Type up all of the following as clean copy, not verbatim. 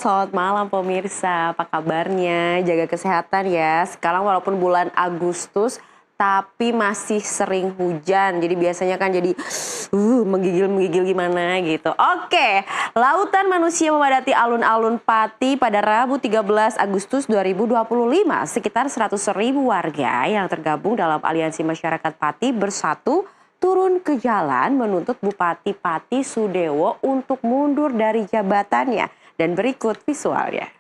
selamat malam pemirsa. Apa kabarnya? Jaga kesehatan ya. Sekarang walaupun bulan Agustus, tapi masih sering hujan. Jadi biasanya kan jadi menggigil-menggigil gimana gitu. Oke, lautan manusia memadati alun-alun Pati pada Rabu 13 Agustus 2025. Sekitar 100.000 warga yang tergabung dalam Aliansi Masyarakat Pati bersatu turun ke jalan menuntut Bupati Pati Sudewo untuk mundur dari jabatannya. Dan berikut visualnya.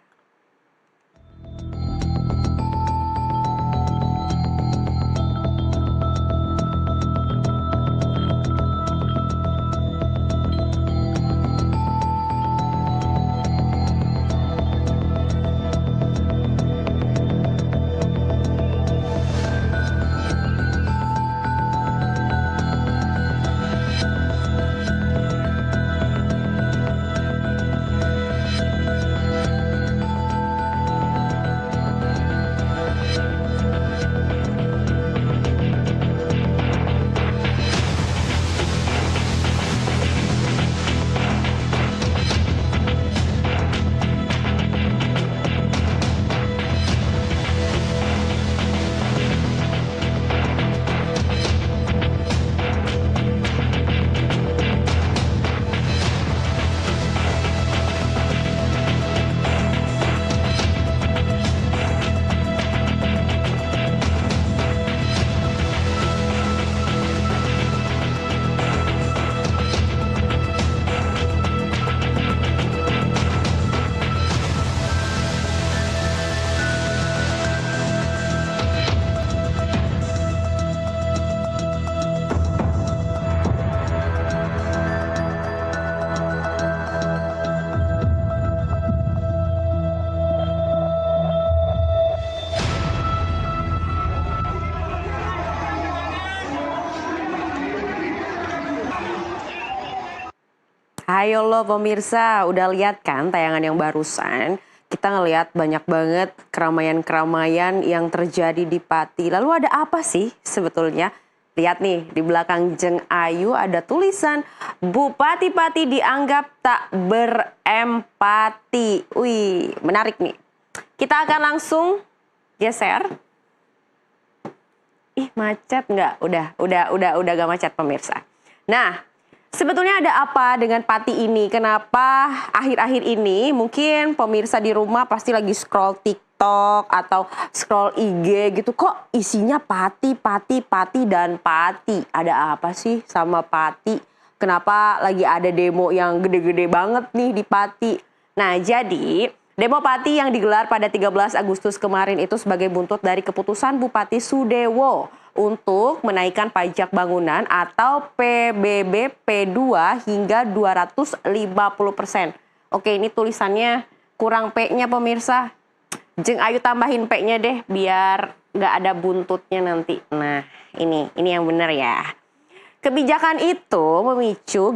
Ayo lo pemirsa, udah lihat kan tayangan yang barusan? Kita ngelihat banyak banget keramaian-keramaian yang terjadi di Pati. Lalu ada apa sih sebetulnya? Lihat nih, di belakang Jeng Ayu ada tulisan Bupati Pati dianggap tak berempati. Wih, menarik nih. Kita akan langsung geser. Ih, macet nggak? Udah gak macet pemirsa. Nah, sebetulnya ada apa dengan Pati ini? Kenapa akhir-akhir ini mungkin pemirsa di rumah pasti lagi scroll TikTok atau scroll IG gitu. Kok isinya Pati, dan Pati? Ada apa sih sama Pati? Kenapa lagi ada demo yang gede-gede banget nih di Pati? Nah, jadi demo Pati yang digelar pada 13 Agustus kemarin itu sebagai buntut dari keputusan Bupati Sudewo untuk menaikkan pajak bangunan atau PBB P2 hingga 250%. Oke, ini tulisannya kurang P-nya pemirsa. Jeng Ayu tambahin P-nya deh biar nggak ada buntutnya nanti. Nah, ini yang benar ya. Kebijakan itu memicu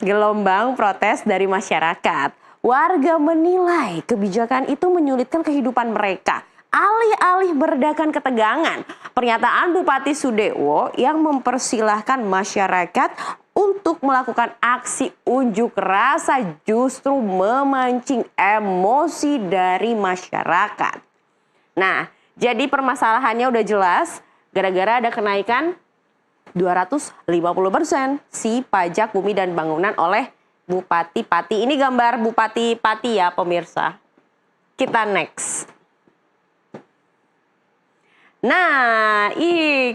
gelombang protes dari masyarakat. Warga menilai kebijakan itu menyulitkan kehidupan mereka. Alih-alih meredakan ketegangan, pernyataan Bupati Sudewo yang mempersilahkan masyarakat untuk melakukan aksi unjuk rasa justru memancing emosi dari masyarakat. Nah, jadi permasalahannya udah jelas, gara-gara ada kenaikan 250% si pajak bumi dan bangunan oleh Bupati Pati. Ini gambar Bupati Pati ya pemirsa. Kita next. Nah,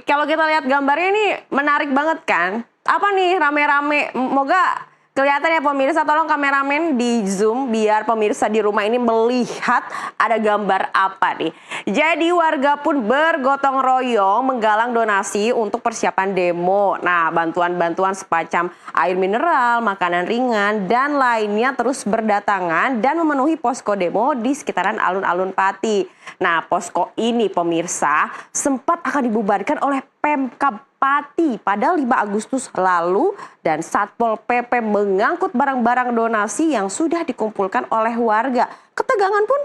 kalau kita lihat gambarnya ini menarik banget kan? Apa nih rame-rame? Moga kelihatan ya pemirsa, tolong kameramen di zoom biar pemirsa di rumah ini melihat ada gambar apa nih. Jadi warga pun bergotong royong menggalang donasi untuk persiapan demo. Nah, bantuan-bantuan semacam air mineral, makanan ringan, dan lainnya terus berdatangan dan memenuhi posko demo di sekitaran alun-alun Pati. Nah, posko ini pemirsa sempat akan dibubarkan oleh Pemkab Pati pada 5 Agustus lalu dan Satpol PP mengangkut barang-barang donasi yang sudah dikumpulkan oleh warga. Ketegangan pun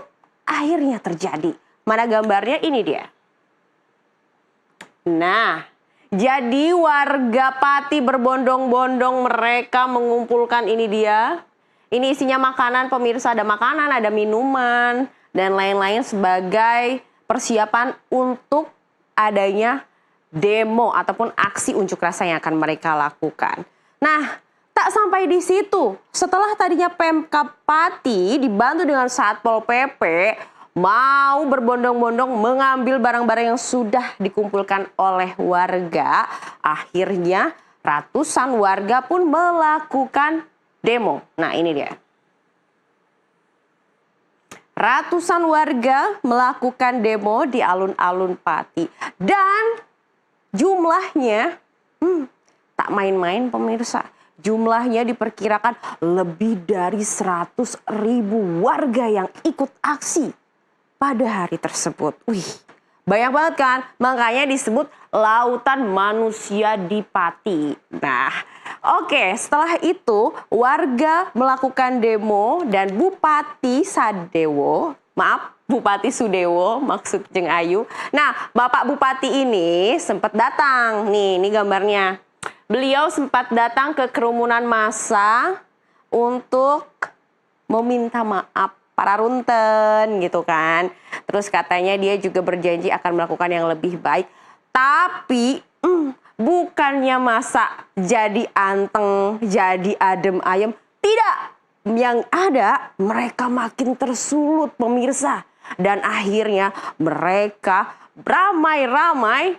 akhirnya terjadi. Mana gambarnya? Ini dia. Nah, jadi warga Pati berbondong-bondong mereka mengumpulkan ini dia Ini isinya makanan pemirsa, ada makanan, ada minuman, dan lain-lain sebagai persiapan untuk adanya demo ataupun aksi unjuk rasa yang akan mereka lakukan. Nah, tak sampai di situ. Setelah tadinya Pemkab Pati dibantu dengan Satpol PP mau berbondong-bondong mengambil barang-barang yang sudah dikumpulkan oleh warga, akhirnya ratusan warga pun melakukan demo. Nah, ini dia. Ratusan warga melakukan demo di alun-alun Pati. Dan jumlahnya tak main-main pemirsa. Jumlahnya diperkirakan lebih dari 100.000 warga yang ikut aksi pada hari tersebut. Wih, banyak banget kan? Makanya disebut lautan manusia di Pati. Nah, oke, setelah itu warga melakukan demo dan Bupati Sudewo, maksud Jeng Ayu. Nah, Bapak Bupati ini sempat datang. Nih, ini gambarnya. Beliau sempat datang ke kerumunan massa untuk meminta maaf para runten gitu kan. Terus katanya dia juga berjanji akan melakukan yang lebih baik. Tapi bukannya masa jadi anteng, jadi adem ayem. Tidak. Yang ada mereka makin tersulut pemirsa. Dan akhirnya mereka ramai-ramai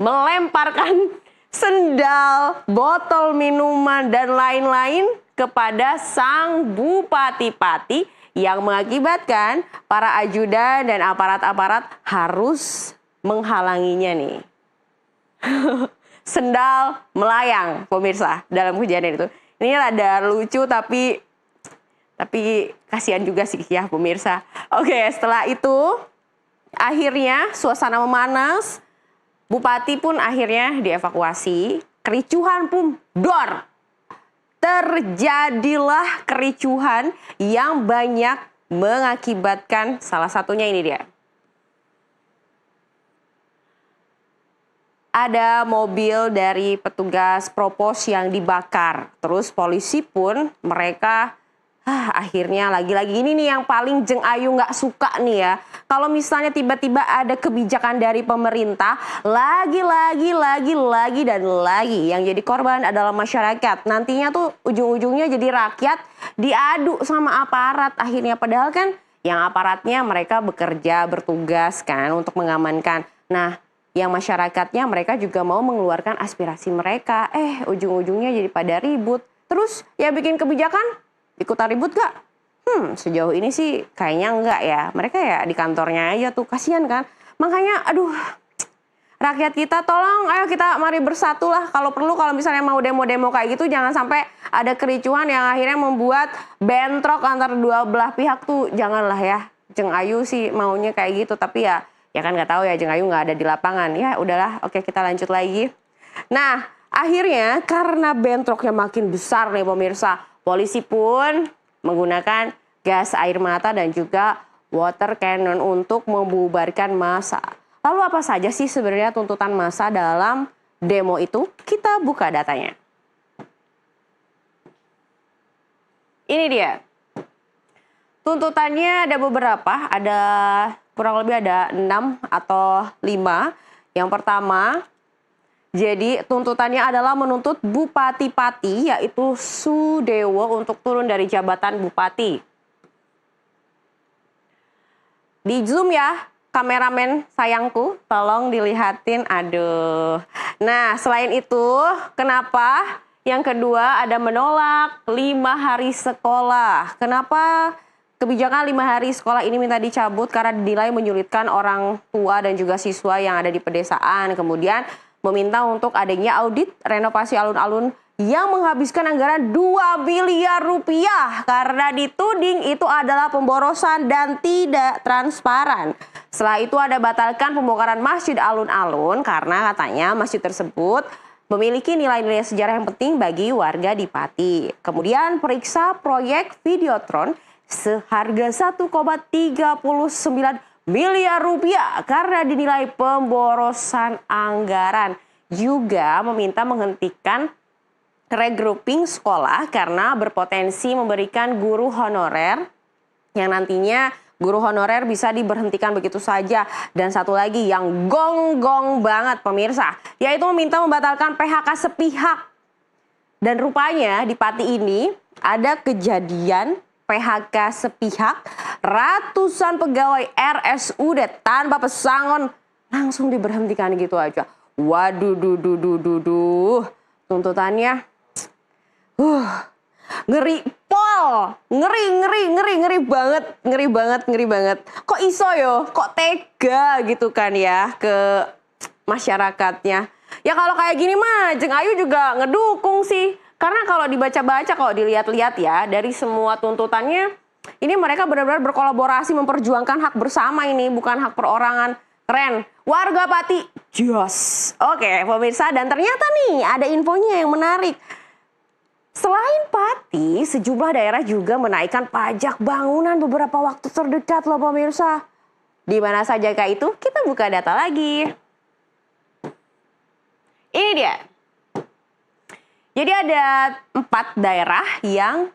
melemparkan sendal, botol minuman, dan lain-lain kepada sang Bupati Pati yang mengakibatkan para ajudan dan aparat-aparat harus menghalanginya nih. Sendal melayang pemirsa dalam kejadian itu. Ini rada lucu tapi kasihan juga sih ya pemirsa. Oke, setelah itu akhirnya suasana memanas. Bupati pun akhirnya dievakuasi, kericuhan pun dor. Terjadilah kericuhan yang banyak mengakibatkan salah satunya ini dia. Ada mobil dari petugas Propos yang dibakar. Terus polisi pun mereka akhirnya lagi-lagi ini nih yang paling Jeng Ayu nggak suka nih ya. Kalau misalnya tiba-tiba ada kebijakan dari pemerintah, lagi dan lagi yang jadi korban adalah masyarakat. Nantinya tuh ujung-ujungnya jadi rakyat diadu sama aparat akhirnya. Padahal kan yang aparatnya mereka bekerja, bertugas kan untuk mengamankan. Nah, yang masyarakatnya mereka juga mau mengeluarkan aspirasi mereka. Ujung-ujungnya jadi pada ribut. Terus yang bikin kebijakan ikutan ribut gak? Sejauh ini sih kayaknya enggak ya. Mereka ya di kantornya aja tuh, kasihan kan. Makanya aduh, rakyat kita tolong ayo kita mari bersatu lah. Kalau perlu kalau misalnya mau demo-demo kayak gitu jangan sampai ada kericuhan yang akhirnya membuat bentrok antar dua belah pihak tuh. Janganlah ya. Jeng Ayu sih maunya kayak gitu, tapi ya kan nggak tahu ya, Jeng Ayu nggak ada di lapangan. Ya udahlah, oke kita lanjut lagi. Nah, akhirnya karena bentroknya makin besar nih pemirsa, polisi pun menggunakan gas air mata dan juga water cannon untuk membubarkan massa. Lalu apa saja sih sebenarnya tuntutan massa dalam demo itu? Kita buka datanya. Ini dia. Tuntutannya ada beberapa, ada kurang lebih ada 6 atau 5. Yang pertama, jadi tuntutannya adalah menuntut Bupati Pati yaitu Sudewo untuk turun dari jabatan Bupati. Di zoom ya kameramen sayangku, tolong dilihatin, aduh. Nah selain itu kenapa? Yang kedua ada menolak 5 hari sekolah. Kenapa kebijakan 5 hari sekolah ini minta dicabut? Karena dinilai menyulitkan orang tua dan juga siswa yang ada di pedesaan. Kemudian meminta untuk adanya audit renovasi alun-alun yang menghabiskan anggaran 2 miliar rupiah karena dituding itu adalah pemborosan dan tidak transparan. Setelah itu ada batalkan pembongkaran masjid alun-alun karena katanya masjid tersebut memiliki nilai-nilai sejarah yang penting bagi warga di Pati. Kemudian periksa proyek Videotron seharga 1,39 miliar rupiah karena dinilai pemborosan anggaran. Juga meminta menghentikan regrouping sekolah karena berpotensi memberikan guru honorer yang nantinya guru honorer bisa diberhentikan begitu saja. Dan satu lagi yang gong-gong banget pemirsa, yaitu meminta membatalkan PHK sepihak. Dan rupanya di Pati ini ada kejadian PHK sepihak, ratusan pegawai RSUD tanpa pesangon langsung diberhentikan gitu aja. Waduh, tuntutannya ngeri pol, ngeri banget. Kok iso yo, kok tega gitu kan ya ke masyarakatnya. Ya kalau kayak gini mah Jeng Ayu juga ngedukung sih. Karena kalau dibaca-baca, kalau dilihat-lihat ya dari semua tuntutannya, ini mereka benar-benar berkolaborasi memperjuangkan hak bersama ini, bukan hak perorangan. Keren. Warga Pati, jos. Oke, pemirsa, dan ternyata nih ada infonya yang menarik. Selain Pati, sejumlah daerah juga menaikkan pajak bangunan beberapa waktu terdekat loh pemirsa. Di mana saja kah itu? Kita buka data lagi. Ini dia. Jadi ada 4 daerah yang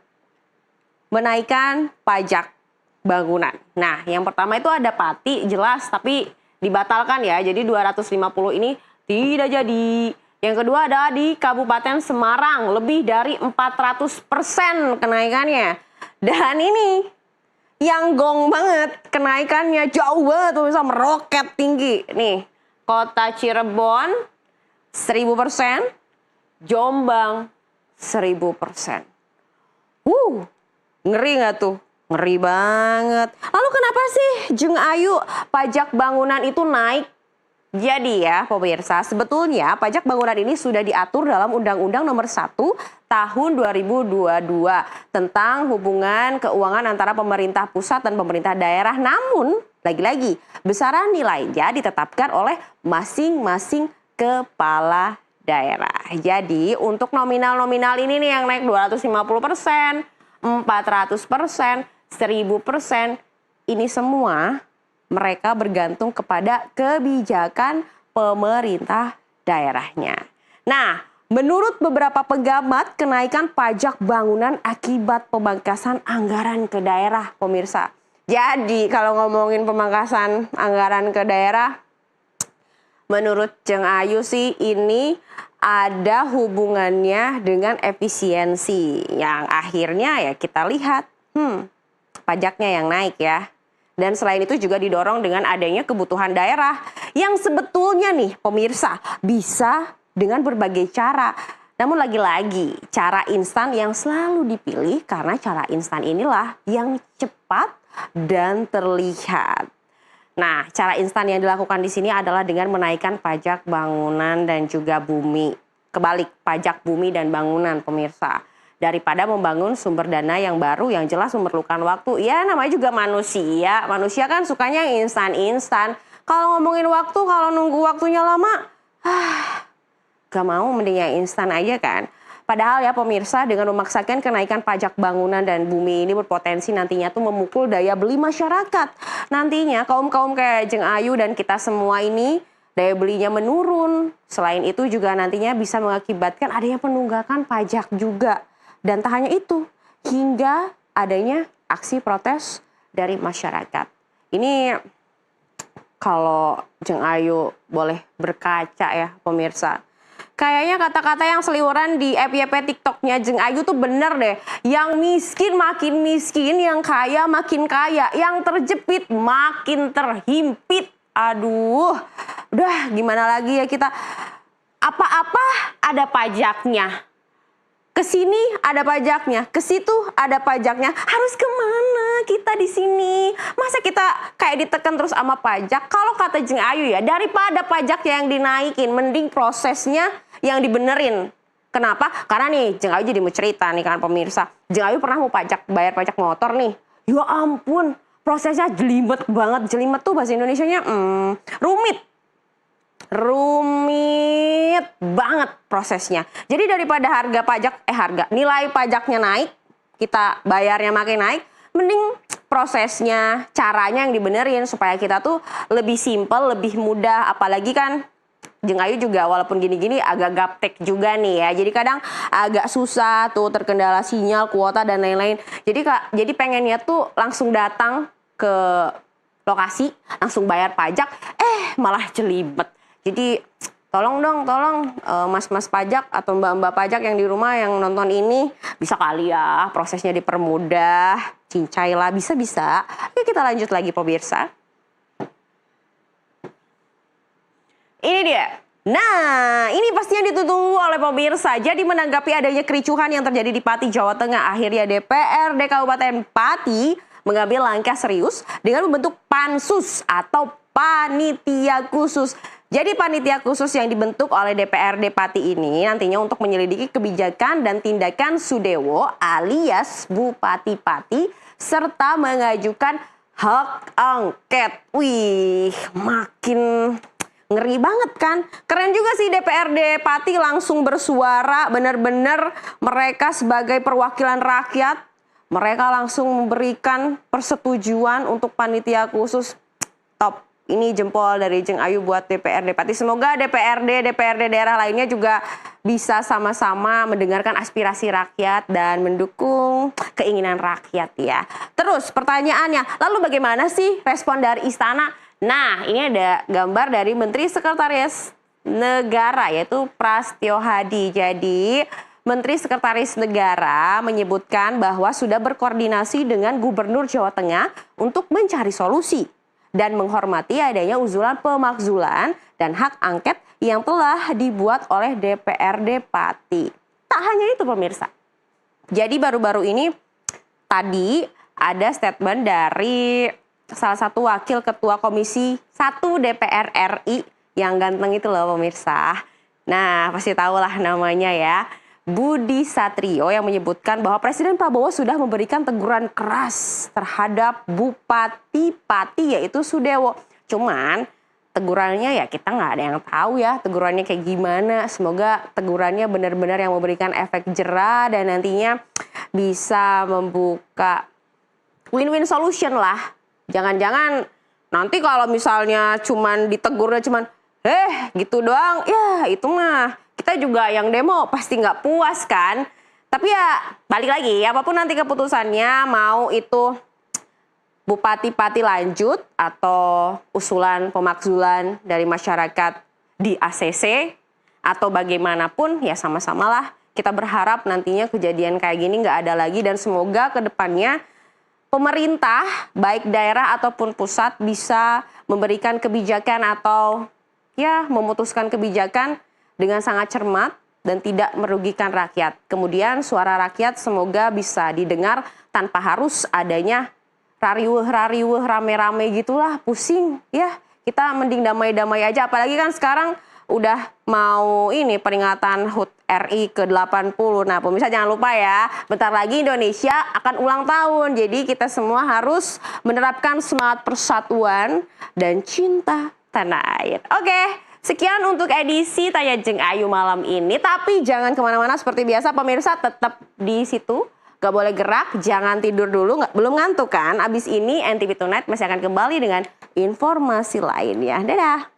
menaikkan pajak bangunan. Nah, yang pertama itu ada Pati, jelas, tapi dibatalkan ya. Jadi 250 ini tidak jadi. Yang kedua ada di Kabupaten Semarang, lebih dari 400% kenaikannya. Dan ini yang gong banget, kenaikannya jauh banget, bisa meroket tinggi. Nih, Kota Cirebon 1000%, Jombang 1000%. Ngeri nggak tuh? Ngeri banget. Lalu kenapa sih Jeng Ayu pajak bangunan itu naik? Jadi ya pemirsa, sebetulnya pajak bangunan ini sudah diatur dalam Undang-Undang Nomor 1 Tahun 2022 tentang hubungan keuangan antara pemerintah pusat dan pemerintah daerah. Namun, lagi-lagi, besaran nilainya ditetapkan oleh masing-masing kepala daerah. Jadi, untuk nominal-nominal ini nih yang naik 250%, 400%, 1000%, ini semua mereka bergantung kepada kebijakan pemerintah daerahnya. Nah, menurut beberapa pengamat, kenaikan pajak bangunan akibat pemangkasan anggaran ke daerah, pemirsa. Jadi, kalau ngomongin pemangkasan anggaran ke daerah, menurut Jeng Ayu sih ini ada hubungannya dengan efisiensi. Yang akhirnya ya kita lihat, pajaknya yang naik ya. Dan selain itu juga didorong dengan adanya kebutuhan daerah yang sebetulnya nih pemirsa bisa dengan berbagai cara. Namun lagi-lagi cara instan yang selalu dipilih karena cara instan inilah yang cepat dan terlihat. Nah, cara instan yang dilakukan di sini adalah dengan menaikkan pajak bangunan dan juga bumi. Kebalik, pajak bumi dan bangunan pemirsa. Daripada membangun sumber dana yang baru yang jelas memerlukan waktu. Ya namanya juga manusia. Manusia kan sukanya yang instan-instan. Kalau ngomongin waktu, kalau nunggu waktunya lama, gak mau mending yang instan aja kan. Padahal ya pemirsa, dengan memaksakan kenaikan pajak bangunan dan bumi ini berpotensi nantinya tuh memukul daya beli masyarakat. Nantinya kaum-kaum kayak Jeng Ayu dan kita semua ini daya belinya menurun. Selain itu juga nantinya bisa mengakibatkan adanya penunggakan pajak juga. Dan tak hanya itu, hingga adanya aksi protes dari masyarakat. Ini kalau Jeng Ayu boleh berkaca ya pemirsa. Kayaknya kata-kata yang seliweran di FYP TikToknya Jeng Ayu tuh bener deh. Yang miskin makin miskin, yang kaya makin kaya, yang terjepit makin terhimpit. Aduh, udah gimana lagi ya kita. Apa-apa ada pajaknya. Kesini ada pajaknya, ke situ ada pajaknya. Harus kemana kita di sini? Masa kita kayak ditekan terus sama pajak? Kalau kata Jeng Ayu ya, daripada pajak yang dinaikin, mending prosesnya yang dibenerin. Kenapa? Karena nih Jeng Ayu jadi mau cerita nih kan pemirsa. Jeng Ayu pernah mau bayar pajak motor nih. Ya ampun, prosesnya jelimet banget. Jelimet tuh bahasa Indonesianya rumit. Rumit banget prosesnya. Jadi daripada nilai pajaknya naik, kita bayarnya makin naik, mending prosesnya, caranya yang dibenerin supaya kita tuh lebih simpel, lebih mudah. Apalagi kan Jeng Ayu juga walaupun gini-gini agak gaptek juga nih ya. Jadi kadang agak susah tuh, terkendala sinyal, kuota dan lain-lain. Jadi pengennya tuh langsung datang ke lokasi, langsung bayar pajak, malah jelibet. Jadi tolong mas-mas pajak atau mbak-mbak pajak yang di rumah yang nonton ini, bisa kali ya prosesnya dipermudah, cincailah, bisa-bisa. Oke, kita lanjut lagi pemirsa. Ini dia. Nah, ini pastinya ditunggu oleh pemirsa. Jadi menanggapi adanya kericuhan yang terjadi di Pati, Jawa Tengah, akhirnya DPRD Kabupaten Pati mengambil langkah serius dengan membentuk pansus atau panitia khusus. Jadi panitia khusus yang dibentuk oleh DPRD Pati ini nantinya untuk menyelidiki kebijakan dan tindakan Sudewo alias Bupati Pati serta mengajukan hak angket. Wih, makin ngeri banget kan? Keren juga sih DPRD Pati langsung bersuara, benar-benar mereka sebagai perwakilan rakyat, mereka langsung memberikan persetujuan untuk panitia khusus. Top. Ini jempol dari Jeng Ayu buat DPRD Pati. Semoga DPRD daerah lainnya juga bisa sama-sama mendengarkan aspirasi rakyat dan mendukung keinginan rakyat ya. Terus pertanyaannya, lalu bagaimana sih respon dari istana? Nah, ini ada gambar dari Menteri Sekretaris Negara yaitu Prasetyo Hadi. Jadi, Menteri Sekretaris Negara menyebutkan bahwa sudah berkoordinasi dengan Gubernur Jawa Tengah untuk mencari solusi dan menghormati adanya usulan pemakzulan dan hak angket yang telah dibuat oleh DPRD Pati. Tak hanya itu pemirsa. Jadi baru-baru ini tadi ada statement dari salah satu wakil ketua Komisi 1 DPR RI yang ganteng itu loh pemirsa. Nah, pasti tahulah namanya ya. Budi Satrio yang menyebutkan bahwa Presiden Prabowo sudah memberikan teguran keras terhadap Bupati Pati yaitu Sudewo. Cuman tegurannya ya kita nggak ada yang tahu ya tegurannya kayak gimana. Semoga tegurannya benar-benar yang memberikan efek jera dan nantinya bisa membuka win-win solution lah. Jangan-jangan nanti kalau misalnya cuman ditegurnya cuman gitu doang, ya itu mah kita juga yang demo pasti nggak puas kan. Tapi ya balik lagi, apapun nanti keputusannya, mau itu Bupati Pati lanjut atau usulan pemakzulan dari masyarakat di ACC atau bagaimanapun ya sama-samalah. Kita berharap nantinya kejadian kayak gini nggak ada lagi dan semoga kedepannya pemerintah, baik daerah ataupun pusat bisa memberikan kebijakan atau ya memutuskan kebijakan dengan sangat cermat dan tidak merugikan rakyat. Kemudian suara rakyat semoga bisa didengar tanpa harus adanya rariweh rame-rame gitulah, pusing ya. Kita mending damai-damai aja, apalagi kan sekarang udah mau ini peringatan HUT RI ke-80. Nah, pemirsa jangan lupa ya, bentar lagi Indonesia akan ulang tahun. Jadi kita semua harus menerapkan semangat persatuan dan cinta tanah air. Oke, sekian untuk edisi Tanya Jeng Ayu malam ini. Tapi jangan kemana-mana seperti biasa pemirsa, tetap di situ. Gak boleh gerak, jangan tidur dulu, belum ngantuk kan? Abis ini NTV Tonight masih akan kembali dengan informasi lainnya. Dadah!